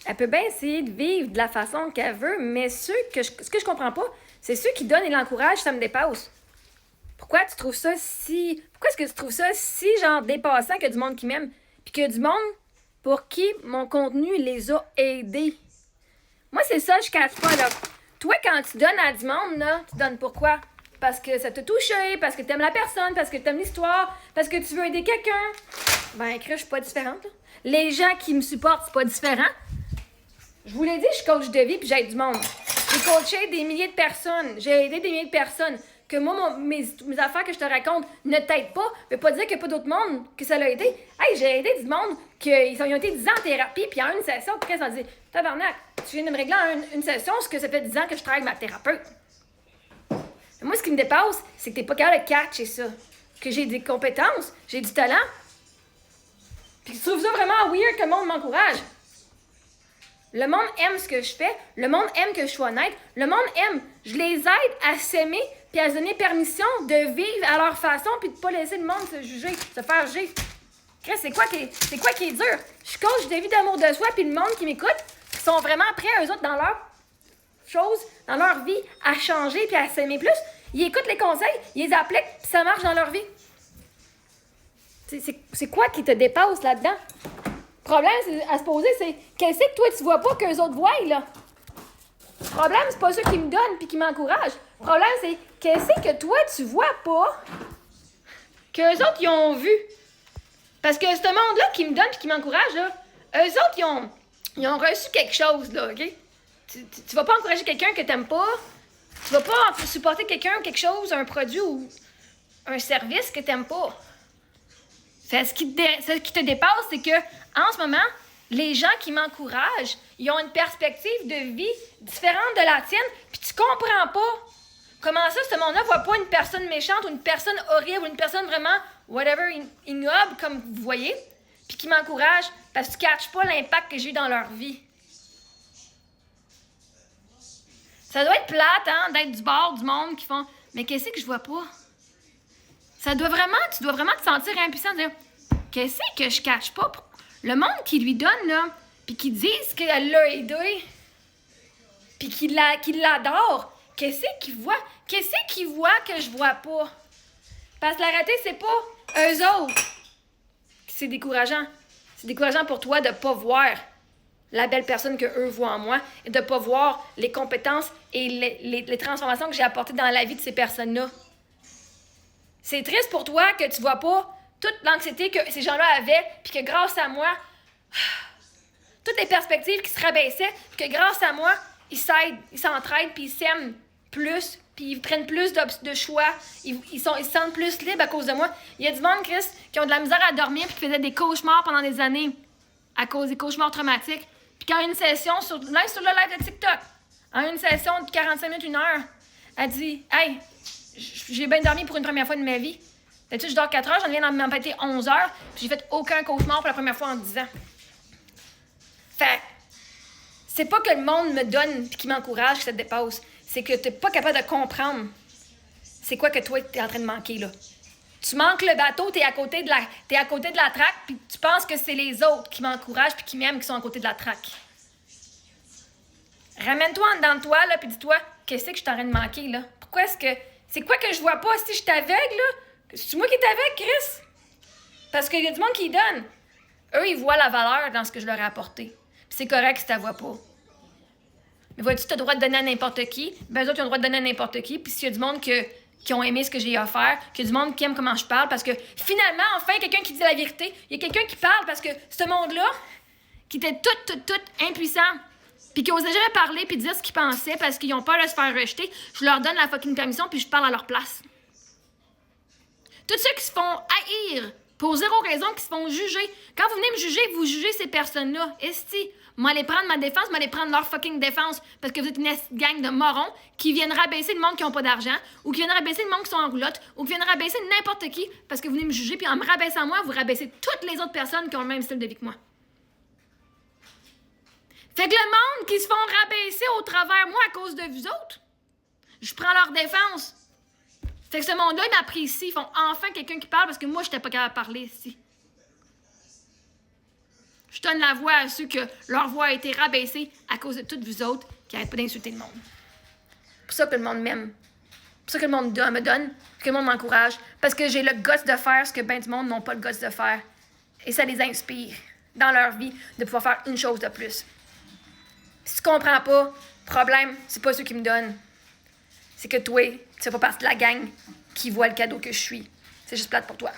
Elle peut bien essayer de vivre de la façon qu'elle veut, mais ce que je comprends pas, c'est ceux qui donnent et l'encouragent, ça me dépasse. Pourquoi tu trouves ça si... Pourquoi est-ce que tu trouves ça si, genre, dépassant qu'il y a du monde qui m'aime? Puis qu'il y a du monde pour qui mon contenu les a aidés? Moi, c'est ça, je cache pas, là. Toi, quand tu donnes à du monde, là, tu donnes pourquoi? Parce que ça t'a touché, parce que t'aimes la personne, parce que t'aimes l'histoire, parce que tu veux aider quelqu'un. Ben, je suis pas différente, là. Les gens qui me supportent, c'est pas différent. Je vous l'ai dit, je suis coach de vie puis j'aide du monde. J'ai coaché des milliers de personnes. J'ai aidé des milliers de personnes. Que moi, mes affaires que je te raconte ne t'aident pas, veut pas dire qu'il n'y a pas d'autres monde que ça l'a aidé. Hey, j'ai aidé du monde ils ont été 10 ans en thérapie, puis en une session, puis qu'est-ce qu'on dit? Tabarnak, tu viens de me régler en une session ce que ça fait 10 ans que je travaille avec ma thérapeute. Mais moi, ce qui me dépasse, c'est que t'es pas capable de catcher ça. Que j'ai des compétences, j'ai du talent. Puis je trouve ça vraiment weird que le monde m'encourage. Le monde aime ce que je fais. Le monde aime que je sois honnête. Le monde aime. Je les aide à s'aimer puis à se donner permission de vivre à leur façon puis de pas laisser le monde se juger, se faire juger. Chris, c'est quoi qui est dur? Je coach des vies d'amour de soi puis le monde qui m'écoute, qui sont vraiment prêts, eux autres, dans leur chose, dans leur vie, à changer puis à s'aimer plus. Ils écoutent les conseils, ils les appliquent puis ça marche dans leur vie. C'est quoi qui te dépasse là-dedans? Le problème à se poser, c'est qu'est-ce que toi tu vois pas qu'eux autres voient, là? Le problème, c'est pas ceux qui me donnent puis qui m'encouragent. Le problème, c'est qu'est-ce que toi tu vois pas qu'eux autres ils ont vu. Parce que ce monde-là qui me donne puis qui m'encourage, là, eux autres, ils ont reçu quelque chose, là, OK? Tu vas pas encourager quelqu'un que t'aimes pas. Tu vas pas supporter quelqu'un, quelque chose, un produit ou un service que t'aimes pas. Fait, ce qui te dépasse, c'est que en ce moment, les gens qui m'encouragent, ils ont une perspective de vie différente de la tienne, puis tu comprends pas comment ça, ce monde-là voit pas une personne méchante ou une personne horrible ou une personne vraiment, whatever, ignoble, comme vous voyez, puis qui m'encourage parce que tu catches pas l'impact que j'ai eu dans leur vie. Ça doit être plate, hein, d'être du bord du monde qui font « Mais qu'est-ce que je vois pas? » Tu dois vraiment te sentir impuissant, de dire « Qu'est-ce que je catch pas? » Le monde qui lui donne, là, puis qui disent qu'elle l'a aidé, puis qui l'adore, qu'est-ce qu'il voit? Qu'est-ce qu'il voit que je vois pas? Parce que la réalité, c'est pas eux autres. C'est décourageant. C'est décourageant pour toi de pas voir la belle personne que eux voient en moi et de pas voir les compétences et les transformations que j'ai apportées dans la vie de ces personnes-là. C'est triste pour toi que tu vois pas toute l'anxiété que ces gens-là avaient, puis que grâce à moi, toutes les perspectives qui se rabaissaient, puis que grâce à moi, ils s'aident, ils s'entraident, puis ils s'aiment plus, puis ils prennent plus de choix, ils se sentent plus libres à cause de moi. Il y a du monde, Chris, qui ont de la misère à dormir, puis qui faisaient des cauchemars pendant des années à cause des cauchemars traumatiques. Puis quand une session sur le live de TikTok, en une session de 45 minutes, 1 heure, elle dit « Hey, j'ai bien dormi pour une première fois de ma vie. D'habitude, je dors 4 heures, j'en viens d'en m'empêter 11 heures, puis j'ai fait aucun cauchemar pour la première fois en 10 ans. » Fait c'est pas que le monde me donne et qui m'encourage que ça te dépasse. C'est que t'es pas capable de comprendre c'est quoi que toi t'es en train de manquer, là. Tu manques le bateau, t'es à côté de la traque, puis tu penses que c'est les autres qui m'encouragent puis qui m'aiment qui sont à côté de la traque. Ramène-toi en dedans de toi, là, puis dis-toi, qu'est-ce que je suis en train de manquer, là? Pourquoi est-ce que... C'est quoi que je vois pas si je suis aveugle, là? C'est moi qui est aveugle, Chris? Parce qu'il y a du monde qui donne. Eux, ils voient la valeur dans ce que je leur ai apporté. Puis c'est correct si tu la vois pas. Mais vois-tu, tu as le droit de donner à n'importe qui. Ben, eux autres, ils ont le droit de donner à n'importe qui. Puis s'il y a du monde qui ont aimé ce que j'ai offert, qu'il y a du monde qui aime comment je parle, parce que finalement, enfin, quelqu'un qui dit la vérité, il y a quelqu'un qui parle parce que ce monde-là, qui était tout impuissant, puis qui osait jamais parler puis dire ce qu'ils pensaient parce qu'ils ont peur de se faire rejeter, je leur donne la fucking permission puis je parle à leur place. Tous ceux qui se font haïr pour zéro raison, qui se font juger. Quand vous venez me juger, vous jugez ces personnes-là. Esti, moi aller prendre ma défense, moi aller prendre leur fucking défense parce que vous êtes une gang de morons qui viennent rabaisser le monde qui n'ont pas d'argent ou qui viennent rabaisser le monde qui sont en roulotte ou qui viennent rabaisser n'importe qui parce que vous venez me juger puis en me rabaissant moi, vous rabaissez toutes les autres personnes qui ont le même style de vie que moi. Fait que le monde qui se font rabaisser au travers moi à cause de vous autres, je prends leur défense. Fait que ce monde-là, ils m'apprécient. Ils font enfin quelqu'un qui parle parce que moi, je n'étais pas capable de parler ici. Je donne la voix à ceux que leur voix a été rabaissée à cause de toutes vous autres qui n'arrêtent pas d'insulter le monde. C'est pour ça que le monde m'aime. C'est pour ça que le monde me donne, que le monde m'encourage. Parce que j'ai le gosse de faire ce que ben du monde n'ont pas le gosse de faire. Et ça les inspire dans leur vie de pouvoir faire une chose de plus. Si tu comprends pas, problème, c'est pas ceux qui me donnent. C'est que toi, tu fais pas partie de la gang qui voit le cadeau que je suis. C'est juste plate pour toi.